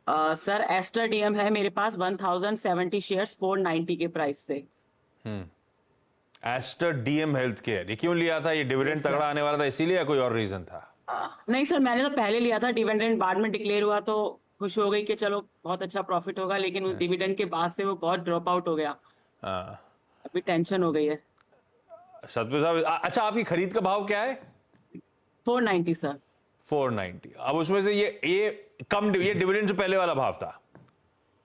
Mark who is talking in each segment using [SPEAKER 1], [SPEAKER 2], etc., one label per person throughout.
[SPEAKER 1] Sir Aster DM है मेरे पास 1070 shares 490 के प्राइस से।
[SPEAKER 2] एस्टर डीएम हेल्थ केयर, ये क्यों लिया था? ये डिविडेंड
[SPEAKER 1] यस सर।
[SPEAKER 2] तगड़ा आने वाला था इसीलिए, या कोई और रीजन था?
[SPEAKER 1] नहीं सर, मैंने तो पहले लिया था, डिविडेंड बाद में डिक्लेयर हुआ तो खुश हो गई कि चलो बहुत अच्छा प्रॉफिट होगा, लेकिन उस डिविडेंड के बाद से वो बहुत ड्रॉप आउट हो गया।
[SPEAKER 2] हाँ।
[SPEAKER 1] अभी टेंशन हो गई है।
[SPEAKER 2] सतपति साहब, अच्छा आपकी खरीद का भाव क्या है?
[SPEAKER 1] 490 सर।
[SPEAKER 2] 490। अब उसमें से ये कम, ये डिविडेंड से पहले वाला भाव था।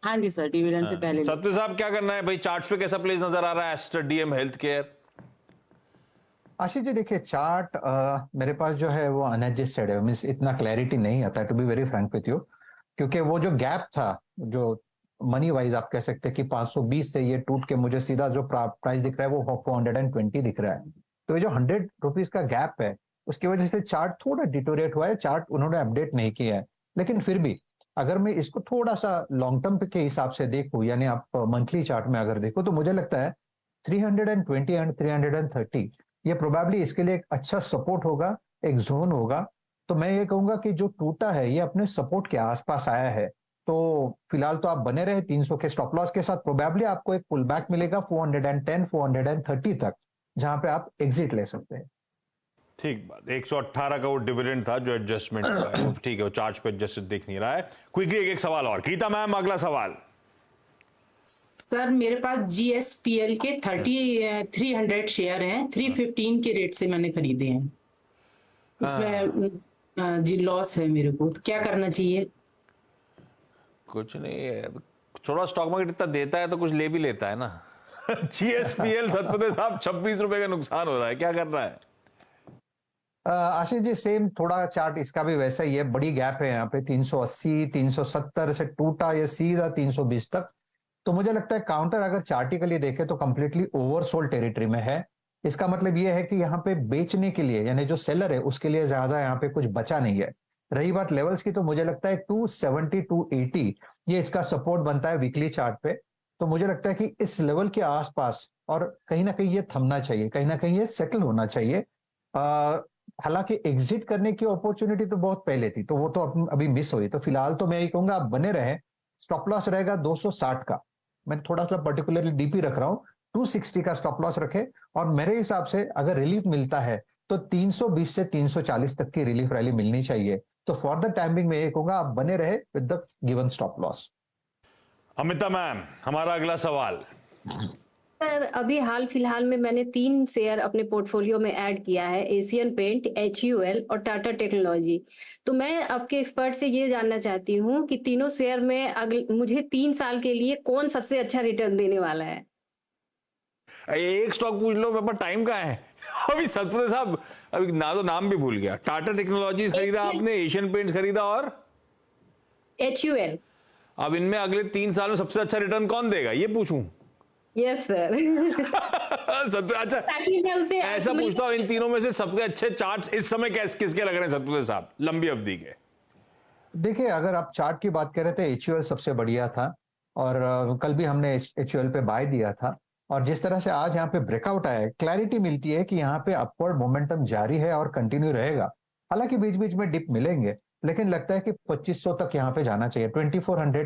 [SPEAKER 1] हाँ जी सर, डिविडेंड से पहले लिया।
[SPEAKER 2] सतपति साहब क्या करना है भाई? चार्ट्स पे कैसा प्लेस नजर आ रहा है Aster DM health care?
[SPEAKER 3] Ashish ji देखिए, चार्ट मेरे पास जो है वो अनएडजस्टेड है, मीन्स इतना क्लैरिटी नहीं आता, to be very frank with you. क्योंकि वो जो गैप था, जो मनी वाइज आप कह सकते हैं कि 520 से ये टूट के मुझे सीधा जो प्राइस दिख रहा है वो 420 दिख रहा है। तो ये जो 100 रुपीज का गैप है, उसकी वजह से चार्ट थोड़ा डिटोरेट हुआ है। चार्ट उन्होंने अपडेट नहीं किया है, लेकिन फिर भी अगर मैं इसको थोड़ा सा लॉन्ग टर्म के हिसाब से देखूं, यानी आप मंथली चार्ट में अगर देखो, तो मुझे लगता है 320 एंड 330 ये प्रोबेबली इसके लिए एक अच्छा सपोर्ट होगा, एक जोन होगा। तो मैं ये कहूंगा कि जो टूटा है ये अपने सपोर्ट के आसपास आया है। तो फिलहाल तो आप बने रहे 300 के स्टॉप लॉस के साथ। प्रोबेबली आपको एक पुल बैक मिलेगा 410 430 तक, जहां पे आप एग्जिट ले सकते हैं।
[SPEAKER 2] ठीक बात। 118 का वो डिविडेंड था जो एडजस्टमेंट हुआ है, ठीक है, वो चार्ट पे एडजस्टेड दिख नहीं रहा है। क्विकली एक सवाल और। गीता मैम, अगला सवाल।
[SPEAKER 4] सर मेरे पास जीएसपीएल के 300 शेयर हैं, 315 के रेट से मैंने खरीदे हैं। इसमें जी लॉस है मेरे को, तो क्या करना चाहिए?
[SPEAKER 2] कुछ नहीं है, थोड़ा स्टॉक मार्केट इतना देता है तो कुछ ले भी लेता है ना। जीएसपीएल सतपति साहब 26 रुपए का नुकसान हो रहा है, क्या करना है?
[SPEAKER 3] आशीष जी सेम थोड़ा चार्ट इसका भी वैसा ही है, बड़ी गैप है यहाँ पे 380 370 से टूटा ये सीधा 320 तक। तो मुझे लगता है काउंटर अगर चार्टिकली देखे तो कंप्लीटली ओवरसोल्ड टेरिटरी में है। इसका मतलब ये है कि यहाँ पे बेचने के लिए, यानी जो सेलर है उसके लिए ज्यादा यहाँ पे कुछ बचा नहीं है। रही बात लेवल्स की, तो मुझे लगता है 270 280 ये इसका सपोर्ट बनता है वीकली चार्ट पे। तो मुझे लगता है कि इस लेवल के आसपास और कहीं ना कहीं ये थमना चाहिए, कहीं ना कहीं ये सेटल होना चाहिए। हालांकि एग्जिट करने की अपॉर्चुनिटी तो बहुत पहले थी, तो वो तो अभी मिस हुई। तो फिलहाल तो मैं ये कहूंगा आप बने रहे। स्टॉप लॉस रहेगा 260 का, मैं थोड़ा सा पर्टिकुलरली डीपी रख रहा हूं। 260 का स्टॉप लॉस रखे, और मेरे हिसाब से अगर रिलीफ मिलता है तो 320 से 340 तक की रिलीफ रैली मिलनी चाहिए। तो फॉर द टाइमिंग में ये कहूंगा आप बने रहे with the given stop loss.
[SPEAKER 2] Amita ma'am, हमारा अगला सवाल।
[SPEAKER 5] सर अभी हाल फिलहाल में मैंने 3 शेयर अपने पोर्टफोलियो में ऐड किया है, एशियन पेंट, एचयूएल और टाटा टेक्नोलॉजी। तो मैं आपके एक्सपर्ट से ये जानना चाहती हूँ कि तीनों शेयर में अगले मुझे 3 साल के लिए कौन सबसे अच्छा रिटर्न देने वाला है?
[SPEAKER 2] एक स्टॉक पूछ लो, मेरे पास टाइम कहाँ है। अभी सतपति साहब अभी ना तो नाम भी भूल गया। टाटा टेक्नोलॉजीज खरीदा आपने, एशियन पेंट्स खरीदा और
[SPEAKER 5] एचयूएल।
[SPEAKER 2] अब इनमें अगले 3 साल में सबसे अच्छा रिटर्न कौन देगा, ये पूछूं?
[SPEAKER 5] Yes sir.
[SPEAKER 2] अच्छा,
[SPEAKER 5] ताकि मैं उसे
[SPEAKER 2] ऐसा पूछता हूं, इन तीनों में से सबसे अच्छे चार्ट्स इस समय किसके लग रहे हैं सतपति साहब, लंबी अवधि के?
[SPEAKER 3] देखिए, अगर आप चार्ट की बात कर रहे थे, एचयूएल सबसे बढ़िया था, और कल भी हमने एचयूएल पे बाय दिया था। और जिस तरह से आज यहाँ पे ब्रेकआउट आया है, क्लैरिटी मिलती है कि यहाँ पे अपवर्ड मोमेंटम जारी है और कंटिन्यू रहेगा। हालांकि बीच बीच में डिप मिलेंगे, लेकिन लगता है कि 2500 तक यहाँ पे जाना चाहिए। 2400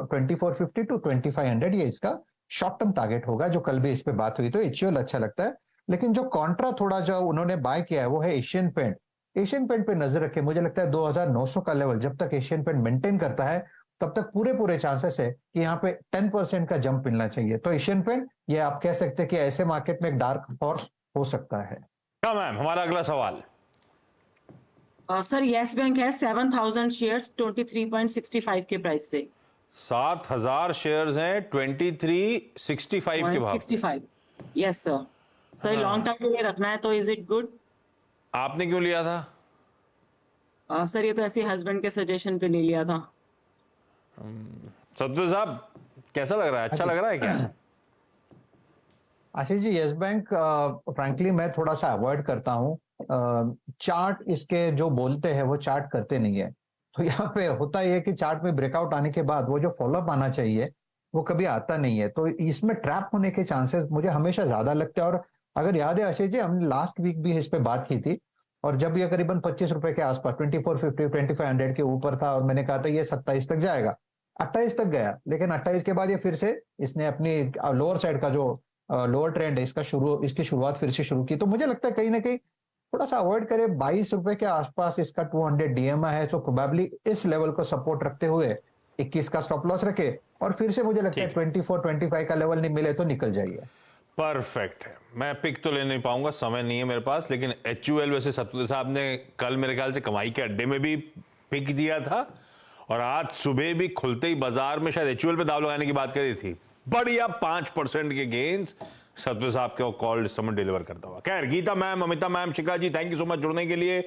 [SPEAKER 3] 2450 टू 2500 ये इसका शॉर्ट टर्म टारगेट होगा, जो कल भी इस पे बात हुई। तो एचयूएल अच्छा लगता है। लेकिन जो कॉन्ट्रा थोड़ा जो उन्होंने बाय किया है वो है एशियन पेंट। एशियन पेंट पे नजर रखे, मुझे लगता है 2900 का लेवल जब तक एशियन पेंट मेंटेन करता है तब तक पूरे चांसेस है कि यहाँ पे 10% का जंप मिलना चाहिए। तो एशियन पेंट ये आप कह सकते हैं कि ऐसे मार्केट में एक डार्क हॉर्स हो सकता है।
[SPEAKER 2] हाँ मैम, हमारा अगला सवाल।
[SPEAKER 1] सर यस बैंक है 7000 शेयर्स 23.65 के प्राइस से।
[SPEAKER 2] 7000 शेयर्स हैं 2365 के भाव।
[SPEAKER 1] 65। Yes sir. Sir long term के लिए रखना है तो इज इट गुड?
[SPEAKER 2] आपने क्यों लिया था?
[SPEAKER 1] सर ये तो ऐसे हस्बैंड के सजेशन पे ले लिया था।
[SPEAKER 2] सतपति साहब कैसा लग रहा है, अच्छा लग रहा है क्या?
[SPEAKER 3] Ashish ji, yes bank frankly मैं थोड़ा सा अवॉइड करता हूँ। चार्ट इसके जो बोलते हैं वो चार्ट करते नहीं है। तो यहाँ पे होता ही है कि चार्ट में ब्रेकआउट आने के बाद वो जो फॉलोअप आना चाहिए वो कभी आता नहीं है। तो इसमें ट्रैप होने के चांसेस मुझे हमेशा ज्यादा लगते हैं। और अगर याद है आशीष जी, हमने लास्ट वीक भी इस पे बात की थी, और जब ये करीबन 25 रुपए के आसपास 2450 2500 के ऊपर था, और मैंने कहा था ये 27 तक जाएगा, 28 तक गया, लेकिन 28 के बाद ये फिर से इसने अपनी लोअर साइड का जो लोअर ट्रेंड है इसकी शुरुआत फिर से शुरू की। तो मुझे लगता है कहीं ना कहीं थोड़ा सा अवॉइड करे। 22 रुपए के आसपास इसका 200 डीएमआई है, तो प्रोबेबली इस लेवल को सपोर्ट रखते हुए 21 का स्टॉप लॉस रखे और फिर से मुझे लगता है 24-25 का लेवल नहीं मिले तो निकल जाइए।
[SPEAKER 2] परफेक्ट है। मैं पिक तो ले नहीं पाऊंगा, समय नहीं है मेरे पास, लेकिन HUL वैसे सतपुते साहब ने कल मेरे ख्याल से कमाई के अड्डे में भी पिक दिया था और आज सुबह भी खुलते ही बाजार में शायद HUL पे दाव लगाने की बात करी थी। बढ़िया 5% के गेन्स सतपुते साहब के कॉल इस समय डिलीवर करता हुआ। खैर, Geeta ma'am, Amita ma'am, Shikha ji, thank you so much जुड़ने के लिए।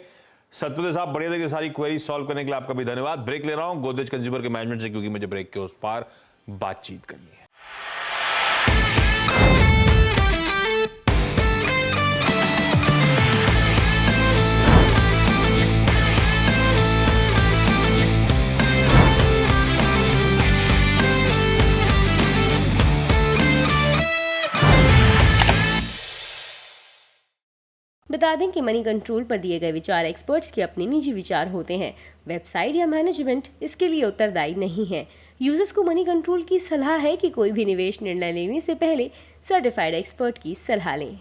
[SPEAKER 2] सतपुते साहब, बढ़िया देखिए सारी क्वेरी सॉल्व करने के लिए आपका भी धन्यवाद। ब्रेक ले रहा हूं गोदरेज कंज्यूमर के मैनेजमेंट से, क्योंकि मुझे ब्रेक के उस पार बातचीत करनी है।
[SPEAKER 6] बता दें कि मनी कंट्रोल पर दिए गए विचार एक्सपर्ट्स के अपने निजी विचार होते हैं। वेबसाइट या मैनेजमेंट इसके लिए उत्तरदायी नहीं है। यूजर्स को मनी कंट्रोल की सलाह है कि कोई भी निवेश निर्णय लेने से पहले सर्टिफाइड एक्सपर्ट की सलाह लें।